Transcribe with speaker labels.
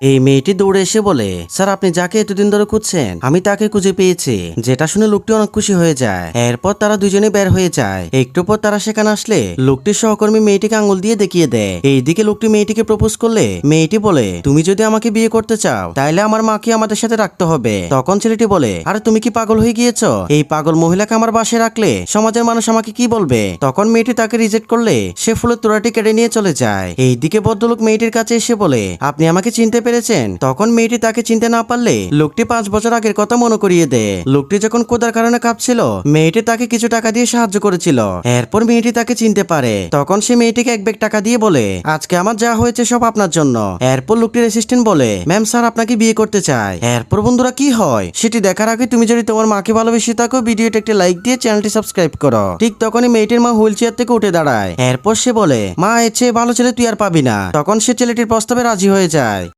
Speaker 1: এই মেয়েটি দৌড়ে এসে বলে, স্যার আপনি যাকে এতদিন ধরে খুঁজছেন আমি তাকে খুঁজে পেয়েছি। যেটা শুনে লোকটি অনেক খুশি হয়ে যায়। এরপর তারা দুজনে বের হয়ে যায়। একটু পর তারা সেখানে আসলে লোকটির সহকর্মী মেয়েটিকে আঙুল দিয়ে দেখিয়ে দেয়। এইদিকে লোকটি মেয়েটিকে প্রপোজ করলে মেয়েটি বলে, তুমি যদি আমাকে বিয়ে করতে চাও তাহলে আমার মাকে আমাদের সাথে রাখতে হবে। তখন ছেলেটি বলে, আরে তুমি কি পাগল হয়ে গিয়েছো? এই পাগল মহিলাকে আমার বাসায় রাখলে সমাজের মানুষ আমাকে কি বলবে? তখন মেয়েটি তাকে রিজেক্ট করলে সে ফুলের তোড়াটি কেড়ে নিয়ে চলে যায়। এইদিকে ভদ্রলোক মেয়েটির কাছে এসে বলে, আপনি আমাকে চিনতে পেরেছেন? তখন মেয়েটি তাকে চিনতে না পারলে লোকটি 5 বছর আগের কথা মনে করিয়ে দেয়। লোকটি যখন ক্ষুধার কারণে কাঁপছিল মেয়েটি তাকে কিছু টাকা দিয়ে সাহায্য করেছিল। এরপর মেয়েটি তাকে চিনতে পারে। তখন সে মেয়েটিকে এক ব্যাগ টাকা দিয়ে বলে, আজকে আমার যা হয়েছে সব আপনার জন্য। এরপর লোকটির অ্যাসিস্ট্যান্ট বলে, ম্যাম স্যার আপনাকে বিয়ে করতে চায়। এরপর বন্ধুরা কি হয় সেটি দেখার আগে তুমি যদি তোমার মাকে ভালোবেসে থাকো ভিডিওটা একটি লাইক দিয়ে চ্যানেলটি সাবস্ক্রাইব করো। ঠিক তখনই মেয়েটির মা হুইল চেয়ার থেকে উঠে দাঁড়ায়। এরপর সে বলে, মা এর চেয়ে ভালো ছেলে তুই আর পাবি না। তখন সে ছেলেটির প্রস্তাবে রাজি হয়ে যায়।